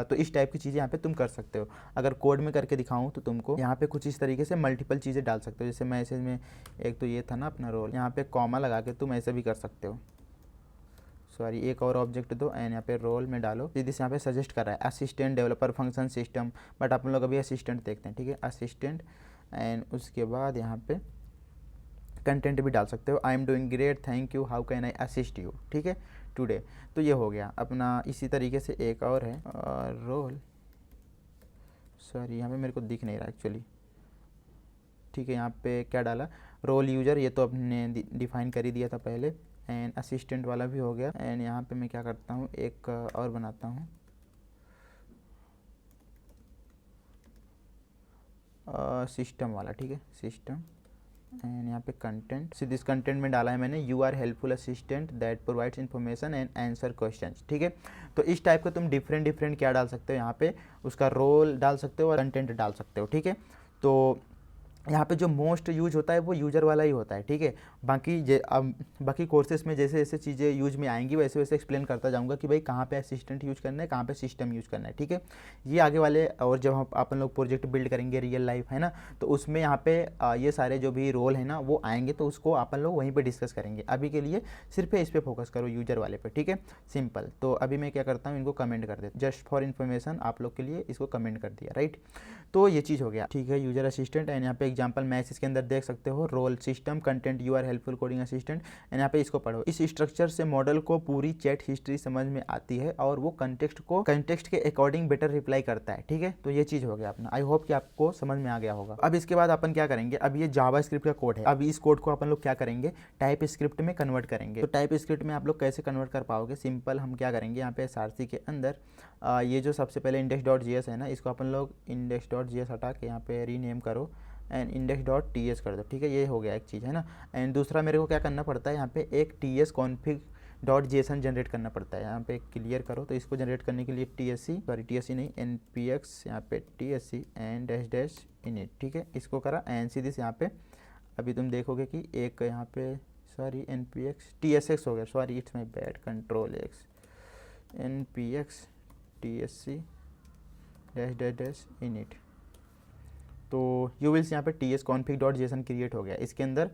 तो इस टाइप की चीज़ें यहाँ पे तुम कर सकते हो। अगर कोड में करके दिखाऊँ तो तुमको यहाँ पे कुछ इस तरीके से मल्टीपल चीज़ें डाल सकते हो। जैसे मैसेज में एक तो ये था ना अपना रोल, यहाँ पे कॉमा लगा के तुम ऐसे भी कर सकते हो। सॉरी, एक और ऑब्जेक्ट दो एंड यहाँ पे रोल में डालो। सीधे से यहाँ पे सजेस्ट कर रहा है assistant developer function system, but अपन लोग अभी असिस्टेंट देखते हैं, ठीक है, असिस्टेंट। एंड उसके बाद यहाँ पे कंटेंट भी डाल सकते हो, I am doing great, thank you, how can I assist you, ठीक है, टुडे। तो ये हो गया अपना। इसी तरीके से एक और है रोल, सॉरी यहाँ पे मेरे को दिख नहीं रहा एक्चुअली, ठीक है। यहाँ पे क्या डाला, रोल यूजर, ये तो अपने डिफाइन कर ही दिया था पहले। एंड असिस्टेंट वाला भी हो गया। एंड यहाँ पे मैं क्या करता हूँ, एक और बनाता हूँ, सिस्टम वाला, ठीक है, सिस्टम। एंड यहाँ पे कंटेंट, सीधे इस कंटेंट में डाला है मैंने you are helpful assistant that provides information and answer questions, ठीक है। तो इस टाइप का तुम डिफरेंट क्या डाल सकते हो, यहाँ पे उसका रोल डाल सकते हो और कंटेंट डाल सकते हो, ठीक है। तो यहाँ पे जो मोस्ट यूज होता है वो यूजर वाला ही होता है, ठीक है। बाकी कोर्सेज में जैसे जैसे चीज़ें यूज में आएंगी वैसे वैसे एक्सप्लेन करता जाऊँगा कि भाई कहाँ पे असिस्टेंट यूज करना है, कहाँ पे सिस्टम यूज करना है, ठीक है। ये आगे वाले, और जब हम अपन लोग प्रोजेक्ट बिल्ड करेंगे रियल लाइफ, है ना, तो उसमें यहाँ पे ये सारे जो भी रोल है ना वो आएंगे, तो उसको अपन लोग वहीं पर डिस्कस करेंगे। अभी के लिए सिर्फ इस पर फोकस करो, यूजर वाले पर, ठीक है, सिंपल। तो अभी मैं क्या करता हूँ, इनको कमेंट कर देता, जस्ट फॉर इन्फॉर्मेशन आप लोग के लिए इसको कमेंट कर दिया, राइट। तो ये चीज़ हो गया, ठीक है, यूजर असिस्टेंट। एंड यहाँ पे एग्जांपल मैथ्स इसके अंदर देख सकते हो, role system content you are helpful coding assistant, and यहाँ पे इसको पढ़ो। इस स्ट्रक्चर से मॉडल को पूरी चैट हिस्ट्री समझ में आती है और वो कंटेक्स्ट के अकॉर्डिंग बेटर रिप्लाई करता है, ठीक है। तो ये चीज़ हो गया अपना, आई होप कि आपको समझ में आ गया होगा। अब इसके बाद अपन क्या करेंगे, अब ये जावास्क्रिप्ट का कोड है, अब इस कोड को अपन लोग क्या करेंगे, टाइप स्क्रिप्ट में कन्वर्ट करेंगे। तो टाइप स्क्रिप्ट में आप लोग कैसे कन्वर्ट कर पाओगे, सिंपल हम क्या करेंगे, यहाँ पे SRC के अंदर ये जो सबसे पहले index.js है ना, इसको अपन लोग index.js हटा के यहाँ पे रीनेम करो एंड index.ts कर दो, ठीक है। ये हो गया एक चीज़ है ना। एंड दूसरा मेरे को क्या करना पड़ता है, यहाँ पे एक tsconfig.json जनरेट करना पड़ता है, यहाँ पे क्लियर करो। तो इसको जनरेट करने के लिए tsc नहीं npx यहाँ पे tsc एंड -init, ठीक है। इसको करा एंड सीधे यहाँ पे अभी तुम देखोगे कि एक यहाँ पे सॉरी npx tsx हो गया, sorry it's my bad, control x npx tsc -init। तो यू विल्स यहाँ पे tsconfig.json क्रिएट हो गया। इसके अंदर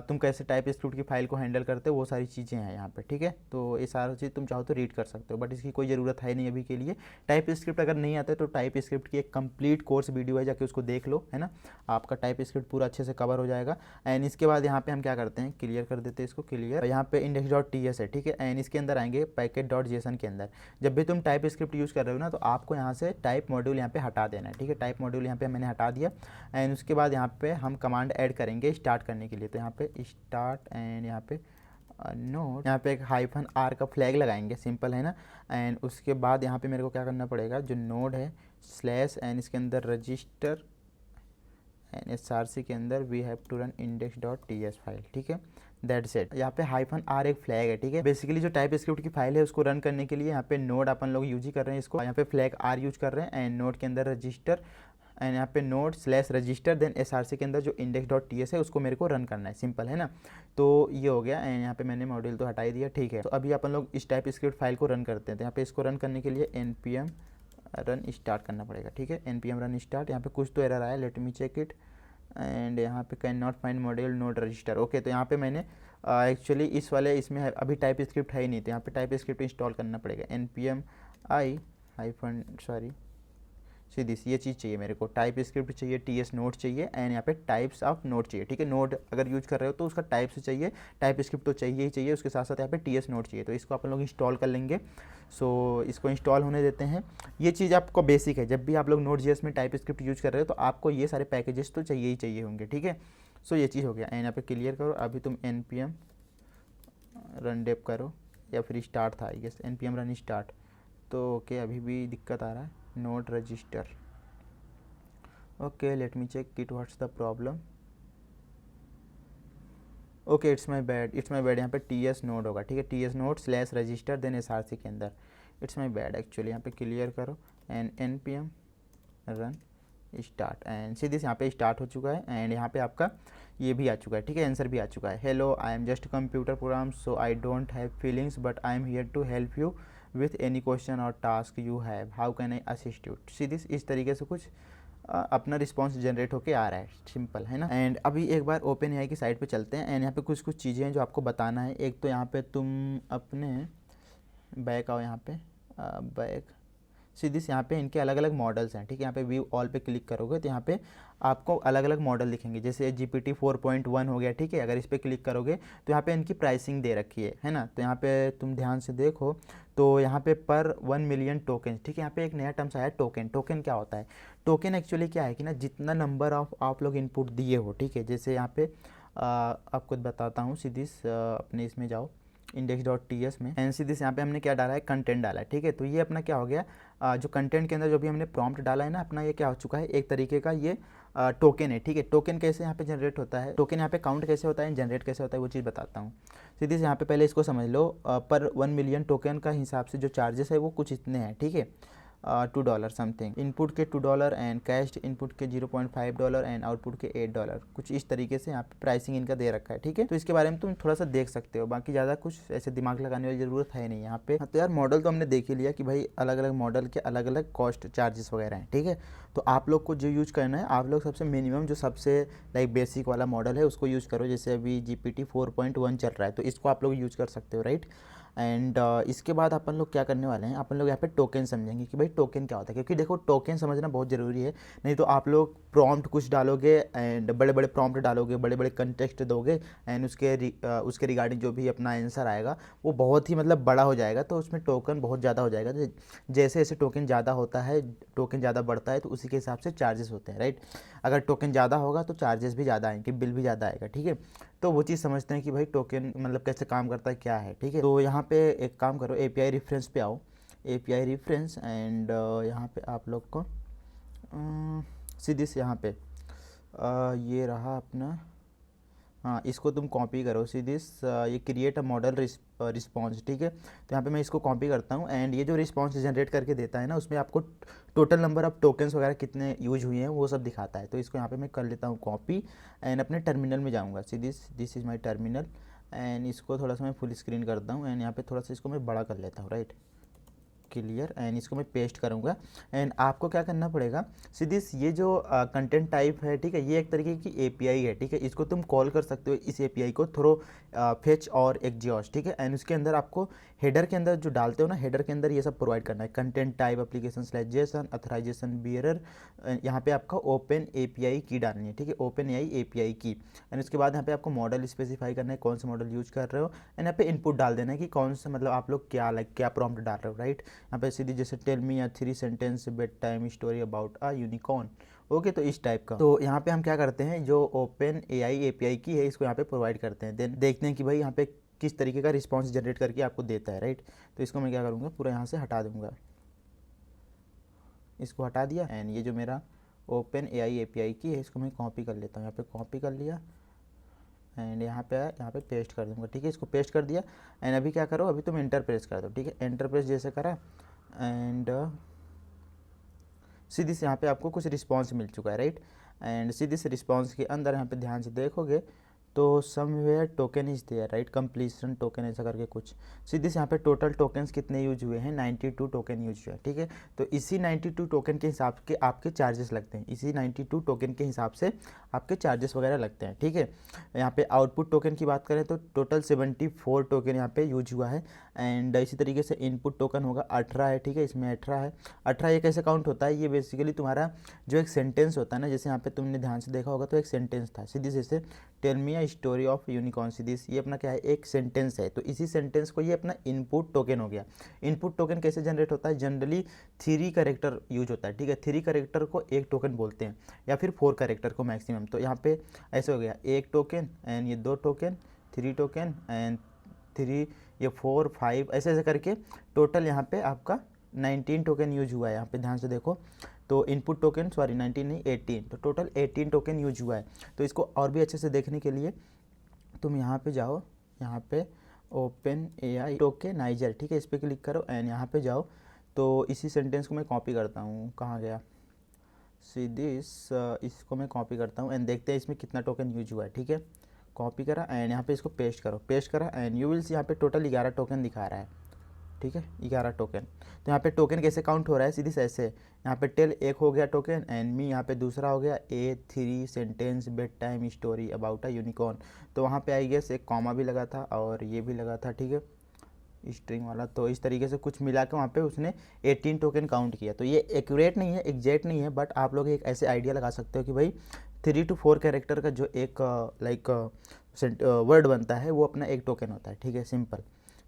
तुम कैसे टाइप स्क्रिप्ट की फाइल को हैंडल करते हो वो सारी चीज़ें हैं यहाँ पे, ठीक है। तो ये सारा चीज़ तुम चाहो तो रीड कर सकते हो, बट इसकी कोई ज़रूरत है नहीं अभी के लिए। टाइप स्क्रिप्ट अगर नहीं आता है तो टाइप स्क्रिप्ट की एक कंप्लीट कोर्स वीडियो है, जाके उसको देख लो, है ना। आपका टाइप स्क्रिप्ट पूरा अच्छे से कवर हो जाएगा। एंड इसके बाद यहाँ पे हम क्या करते हैं, क्लियर कर देते हैं इसको, क्लियर। यहाँ पे index.ts है, ठीक है। एंड इसके अंदर आएंगे package.json के अंदर। जब भी तुम टाइप स्क्रिप्ट यूज़ कर रहे हो ना, तो आपको यहाँ से टाइप मॉड्यूल यहाँ पे हटा देना है, ठीक है। टाइप मॉड्यूल यहाँ पे मैंने हटा दिया। एंड उसके बाद यहाँ पे हम कमांड ऐड करेंगे स्टार्ट करने के लिए। तो यहाँ पे स्टार्ट एंड यहाँ पे नोड, यहाँ पे एक -r का फ्लैग लगाएंगे, सिंपल है ना। एंड उसके बाद यहाँ पे मेरे को क्या करना पड़ेगा, जो नोड है स्लैश एंड इसके अंदर रजिस्टर एंड SRC के अंदर we have to run index.ts file, ठीक है। That's it. यहाँ पे -r एक फ्लैग है, ठीक है। बेसिकली जो टाइप स्क्रिप्ट की फाइल है उसको रन करने के लिए यहाँ पे नोड अपन लोग यूज ही कर रहे हैं, इसको यहाँ पे फ्लैग r यूज कर रहे हैं एंड नोड के अंदर रजिस्टर एंड यहाँ पे node slash register then SRC के अंदर जो index.ts है उसको मेरे को रन करना है, सिंपल है ना। तो ये हो गया एंड यहाँ पे मैंने मॉड्यूल तो हटा ही दिया, ठीक है। तो अभी अपन लोग इस टाइप स्क्रिप्ट फाइल को रन करते हैं। तो यहाँ पे इसको रन करने के लिए npm रन स्टार्ट करना पड़ेगा, ठीक है। npm रन स्टार्ट, यहाँ पे कुछ तो एरर आया, let me check it. And यहाँ पे can not find module node register, okay. तो यहाँ पे मैंने एक्चुअली इस वाले इसमें अभी टाइप स्क्रिप्ट है ही नहीं, तो यहाँ पे टाइप स्क्रिप्ट इंस्टॉल करना पड़ेगा। npm i सीधी ये चीज़ चाहिए मेरे को, टाइप स्क्रिप्ट चाहिए, ts नोड चाहिए एंड यहाँ पे टाइप्स ऑफ नोड चाहिए, ठीक है। नोड अगर यूज कर रहे हो तो उसका टाइप से चाहिए, टाइप स्क्रिप्ट तो चाहिए ही चाहिए, उसके साथ साथ यहाँ पे ts नोड चाहिए। तो इसको अपन लोग इंस्टॉल कर लेंगे। सो इसको इंस्टॉल होने देते हैं। ये चीज़ आपको बेसिक है, जब भी आप लोग Node.js में टाइप स्क्रिप्ट यूज कर रहे हो तो आपको ये सारे पैकेजेस तो चाहिए ही चाहिए होंगे, ठीक है। सो ये चीज़ हो गया एंड यहाँ पे क्लियर करो। अभी तुम npm रन डेप करो या फिर स्टार्ट था I guess, npm run start. तो ओके अभी भी दिक्कत आ रहा है, node register, okay let me check it what's the problem. Okay it's my bad, यहाँ पे ts नोड होगा, ठीक है। ts node slash register then SRC के अंदर, इट्स माई बैड एक्चुअली। यहाँ पे क्लियर करो and npm run start and सीधे यहाँ पे स्टार्ट हो चुका है एंड यहाँ पे आपका ये भी आ चुका है, ठीक है। आंसर भी आ चुका है, hello I am just computer program so I don't have feelings but I am here to help you with any question और task you have, how can I assist you. सीधे इस तरीके से कुछ अपना रिस्पॉन्स जनरेट होके आ रहा है, सिंपल है ना। एंड अभी एक बार OpenAI की साइट पे चलते हैं एंड यहाँ पे कुछ चीज़ें हैं जो आपको बताना है। एक तो यहाँ पे तुम अपने बैक आओ, यहाँ पे बैक सीधी से यहाँ पे इनके अलग अलग मॉडल्स हैं, ठीक है। यहाँ पे व्यू ऑल पे क्लिक करोगे तो यहाँ पे आपको अलग अलग मॉडल दिखेंगे, जैसे GPT 4.1 हो गया, ठीक है। अगर इस पर क्लिक करोगे तो यहाँ पे इनकी प्राइसिंग दे रखी है ना। तो यहाँ पे तुम ध्यान से देखो तो यहाँ पे पर 1 मिलियन टोकन, ठीक है। यहाँ पे एक नया टर्म्स आया टोकन। टोकन क्या होता है, टोकन एक्चुअली क्या है कि ना जितना नंबर ऑफ आप लोग इनपुट दिए हो, ठीक है। जैसे यहाँ पे आपको बताता हूँ, सीधी अपने इसमें जाओ index.ts में एंड सीधे यहाँ पे हमने क्या डाला है, कंटेंट डाला है, ठीक है। तो ये अपना क्या हो गया, जो कंटेंट के अंदर जो भी हमने प्रॉम्प्ट डाला है ना अपना, ये क्या हो चुका है, एक तरीके का ये टोकन है, ठीक है। टोकन कैसे यहाँ पे जनरेट होता है, टोकन यहाँ पे काउंट कैसे होता है, जनरेट कैसे होता है, वो चीज़ बताता हूँ। सीधे से यहाँ पे पहले इसको समझ लो, पर 1 मिलियन टोकन का हिसाब से जो चार्जेस है वो कुछ इतने हैं, ठीक है। $2 समथिंग, इनपुट के $2 एंड कैश इनपुट के $0.5 एंड आउटपुट के $8, कुछ इस तरीके से यहाँ पे प्राइसिंग इनका दे रखा है, ठीक है। तो इसके बारे में तुम थोड़ा सा देख सकते हो, बाकी ज़्यादा कुछ ऐसे दिमाग लगाने वाली ज़रूरत है नहीं यहाँ पे। तो यार मॉडल तो हमने देख ही लिया कि भाई अलग अलग मॉडल के अलग अलग कॉस्ट चार्जेस वगैरह हैं, ठीक है। तो आप लोग को जो यूज़ करना है, आप लोग सबसे मिनिमम जो सबसे लाइक बेसिक वाला मॉडल है उसको यूज़ करो। जैसे अभी GPT 4.1 चल रहा है तो इसको आप लोग यूज़ कर सकते हो, राइट। एंड इसके बाद अपन लोग क्या करने वाले हैं, अपन लोग यहाँ पे टोकन समझेंगे कि भाई टोकन क्या होता है, क्योंकि देखो टोकन समझना बहुत ज़रूरी है। नहीं तो आप लोग प्रॉम्प्ट कुछ डालोगे एंड बड़े बड़े प्रॉम्प्ट डालोगे, बड़े बड़े कंटेक्स्ट दोगे एंड उसके रिगार्डिंग जो भी अपना आंसर आएगा वो बहुत ही मतलब बड़ा हो जाएगा, तो उसमें टोकन बहुत ज़्यादा हो जाएगा। तो जैसे जैसे टोकन ज़्यादा होता है, टोकन ज़्यादा बढ़ता है, तो उसी के हिसाब से चार्जेस होते हैं, राइट। अगर टोकन ज़्यादा होगा तो चार्जेस भी ज़्यादा आएंगे, बिल भी ज़्यादा आएगा, ठीक है। तो वो चीज़ समझते हैं कि भाई टोकन मतलब कैसे काम करता है, क्या है, ठीक है। तो यहाँ पे एक काम करो, एपीआई रेफरेंस पे आओ, एपीआई रेफरेंस एंड यहाँ पे आप लोग को सीधे से यहाँ पे ये रहा अपना, हाँ इसको तुम कॉपी करो सीधे ये क्रिएट अ मॉडल रिस्पॉन्स, ठीक है। तो यहाँ पे मैं इसको कॉपी करता हूँ एंड ये जो रिस्पॉन्स जनरेट करके देता है ना, उसमें आपको टोटल नंबर ऑफ टोकन्स वगैरह कितने यूज हुए हैं वो सब दिखाता है। तो इसको यहाँ पे मैं कर लेता हूँ कॉपी एंड अपने टर्मिनल में जाऊँगा, सीधे this is my terminal and इसको थोड़ा सा मैं फुल स्क्रीन करता हूँ एंड यहाँ पे थोड़ा सा इसको मैं बड़ा कर लेता हूँ, राइट, क्लियर। एंड इसको मैं पेस्ट करूँगा एंड आपको क्या करना पड़ेगा, सीधे ये जो कंटेंट टाइप है, ठीक है, ये एक तरीके की एपीआई है, ठीक है। इसको तुम कॉल कर सकते हो इस एपीआई को थ्रो फेच और एक्जियोस, ठीक है। एंड उसके अंदर आपको हेडर के अंदर जो डालते हो ना, हेडर के अंदर ये सब प्रोवाइड करना है, content type, application slash Jason, authorisation bearer, यहाँ पे आपका ओपन एपीआई की डालनी है, ठीक है, ओपन एपीआई की। एंड उसके बाद यहाँ पे आपको मॉडल स्पेसिफाई करना है, कौन सा मॉडल यूज कर रहे हो एंड यहाँ पे इनपुट डाल देना है कि कौन सा मतलब आप लोग क्या क्या प्रॉम्प्ट डाल रहे हो, राइट। यहाँ पे सीधी जैसे tell me a 3 sentence bedtime story about a unicorn, okay, तो इस टाइप का। तो यहाँ पे हम क्या करते हैं, जो ओपन एआई एपीआई की है इसको यहाँ पे प्रोवाइड करते हैं, देन देखते हैं कि भाई यहाँ पे किस तरीके का रिस्पॉन्स जनरेट करके आपको देता है, राइट। तो इसको मैं क्या करूँगा, पूरा यहाँ से हटा दूँगा, इसको हटा दिया एंड ये जो मेरा ओपन एआई एपीआई की है इसको मैं कॉपी कर लेता हूँ, यहाँ पे कॉपी कर लिया एंड यहाँ पे पेस्ट कर दूँगा, ठीक है। इसको पेस्ट कर दिया एंड अभी क्या करो, अभी तुम एंटर प्रेस कर दो, ठीक है। एंटर प्रेस जैसे करा एंड सीधी से यहाँ पे आपको कुछ रिस्पांस मिल चुका है, राइट। एंड सीधी से रिस्पांस के अंदर यहाँ पे ध्यान से देखोगे तो somewhere token is there, right, completion token ऐसा करके कुछ। सीधे से यहाँ पे टोटल टोकन्स कितने यूज हुए हैं, 92 टोकन यूज हुए हैं, ठीक है। तो इसी 92 टोकन के हिसाब के आपके चार्जेस लगते हैं, इसी 92 टोकन के हिसाब से आपके चार्जेस वगैरह लगते हैं, ठीक है। यहाँ पे आउटपुट टोकन की बात करें तो टोटल 74 टोकन यहाँ पे यूज हुआ है एंड इसी तरीके से इनपुट टोकन होगा 18 है, ठीक है, इसमें 18 है। 18 ये कैसे काउंट होता है, ये बेसिकली तुम्हारा जो एक सेंटेंस होता है ना, जैसे यहाँ पे तुमने ध्यान से देखा होगा तो एक सेंटेंस था, सीधी जैसे tell me a story of unicorn, सीधी ये अपना क्या है, एक सेंटेंस है। तो इसी सेंटेंस को ये अपना इनपुट टोकन हो गया। इनपुट टोकन कैसे जनरेट होता है, जनरली 3 कैरेक्टर यूज होता है, ठीक है। 3 कैरेक्टर को एक टोकन बोलते हैं या फिर 4 कैरेक्टर को मैक्सिमम। तो यहाँ पे ऐसे हो गया, एक टोकन एंड ये 2 टोकन, 3 टोकन एंड 3 ये 4 5 ऐसे ऐसे करके टोटल यहाँ पे आपका 19 टोकन यूज हुआ है। यहाँ पे ध्यान से देखो तो इनपुट टोकन सॉरी 19 नहीं 18, तो टोटल 18 टोकन यूज हुआ है। तो इसको और भी अच्छे से देखने के लिए तुम यहाँ पे जाओ, यहाँ पे ओपन एआई टोकेनाइजर, ठीक है, इस पर क्लिक करो एंड यहाँ पे जाओ। तो इसी सेंटेंस को मैं कॉपी करता हूँ, कहाँ गया, सीधे इसको मैं कॉपी करता हूँ एंड देखते हैं इसमें कितना टोकन यूज हुआ है, ठीक है। कॉपी करा एंड यहाँ पे इसको पेस्ट करो, पेस्ट करा एंड यू विल सी यहाँ पे टोटल 11 टोकन दिखा रहा है, ठीक है, 11 टोकन। तो यहाँ पे टोकन कैसे काउंट हो रहा है, सीधी से ऐसे, यहाँ पे टेल एक हो गया टोकन एंड मी यहाँ पे दूसरा हो गया, A3 sentence bedtime story about a unicorn. तो वहाँ पे आई गेस एक कॉमा भी लगा था और ये भी लगा था, ठीक है, स्ट्रिंग वाला। तो इस तरीके से कुछ मिला के वहाँ पे उसने 18 टोकन काउंट किया। तो ये एक्यूरेट नहीं है, एग्जैक्ट नहीं है, बट आप लोग एक ऐसे आइडिया लगा सकते हो कि भाई 3 to 4 कैरेक्टर का जो एक लाइक वर्ड बनता है वो अपना एक टोकन होता है, ठीक है, सिंपल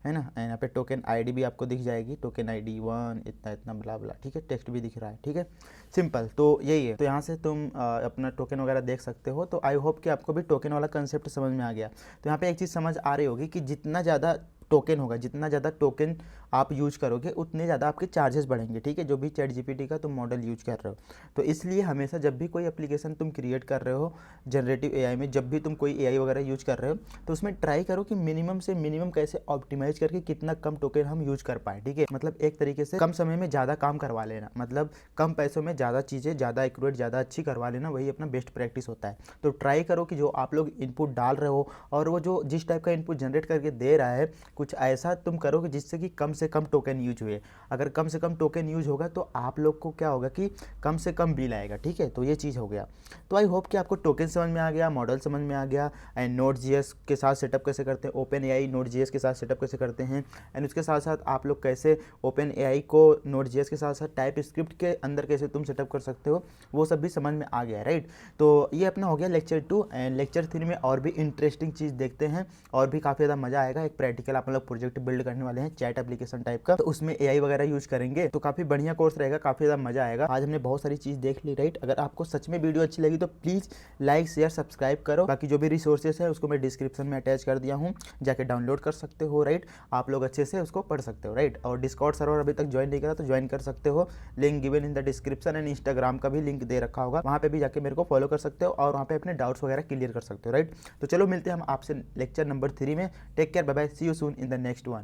है ना। एंड यहाँ पे टोकन आईडी भी आपको दिख जाएगी, टोकन आईडी 1 इतना इतना ब्ला ब्ला, ठीक है, टेक्स्ट भी दिख रहा है, ठीक है, सिंपल। तो यही है, तो यहाँ से तुम अपना टोकन वगैरह देख सकते हो। तो आई होप कि आपको भी टोकन वाला कंसेप्ट समझ में आ गया। तो यहाँ पे एक चीज़ समझ आ रही होगी कि जितना ज़्यादा टोकन होगा, जितना ज़्यादा टोकन आप यूज करोगे उतने ज़्यादा आपके चार्जेस बढ़ेंगे, ठीक है, जो भी चैट जीपीटी का तुम मॉडल यूज कर रहे हो। तो इसलिए हमेशा जब भी कोई एप्लीकेशन तुम क्रिएट कर रहे हो जनरेटिव एआई में, जब भी तुम कोई एआई वगैरह यूज कर रहे हो तो उसमें ट्राई करो कि मिनिमम से मिनिमम कैसे ऑप्टिमाइज करके कितना कम टोकन हम यूज कर पाए, ठीक है। मतलब एक तरीके से कम समय में ज़्यादा काम करवा लेना, मतलब कम पैसों में ज़्यादा चीज़ें ज़्यादा एक्यूरेट ज़्यादा अच्छी करवा लेना, वही अपना बेस्ट प्रैक्टिस होता है। तो ट्राई करो कि जो आप लोग इनपुट डाल रहे हो और वो जो जिस टाइप का इनपुट जनरेट करके दे रहा है कुछ ऐसा तुम करो कि जिससे कि कम से कम टोकन यूज हुए। अगर कम से कम टोकन यूज होगा तो आप लोग को क्या होगा कि कम से कम बिल आएगा, ठीक है। तो ये चीज़ हो गया। तो आई होप कि आपको टोकन समझ में आ गया, मॉडल समझ में आ गया, एंड Node.js के साथ सेटअप कैसे करते हैं, OpenAI Node.js के साथ सेटअप कैसे करते हैं, एंड उसके साथ साथ आप लोग कैसे OpenAI को Node.js के साथ साथ टाइप स्क्रिप्ट के अंदर कैसे तुम सेटअप कर सकते हो, वो सब भी समझ में आ गया, राइट। तो ये अपना हो गया लेक्चर 2, एंड लेक्चर 3 में और भी इंटरेस्टिंग चीज़ देखते हैं और भी काफ़ी ज़्यादा मजा आएगा। एक प्रैक्टिकल आप लोग प्रोजेक्ट बिल्ड करने वाले हैं चैट एप्लीकेशन टाइप का, तो उसमें AI वगैरह यूज करेंगे, तो काफ़ी बढ़िया कोर्स रहेगा, काफ़ी ज़्यादा मजा आएगा। आज हमने बहुत सारी चीज़ देख ली, राइट। अगर आपको सच में वीडियो अच्छी लगी तो प्लीज़ लाइक शेयर सब्सक्राइब करो। बाकी जो भी रिसोर्सेज है उसको मैं डिस्क्रिप्शन में अटैच कर दिया हूँ, जाके डाउनलोड कर सकते हो, राइट। आप लोग अच्छे से उसको पढ़ सकते हो, राइट। और डिस्कॉर्ड सर्वर अभी तक ज्वाइन नहीं करा तो ज्वाइन कर सकते हो, link given in the description, and Instagram का भी लिंक दे रखा होगा, वहाँ पे भी जाके मेरे को फॉलो कर सकते हो और वहाँ पे अपने डाउट्स वगैरह क्लियर कर सकते हो, राइट। तो चलो मिलते हैं हम आपसे लेक्चर नंबर 3 में। Take care, bye bye, see you soon in the next one.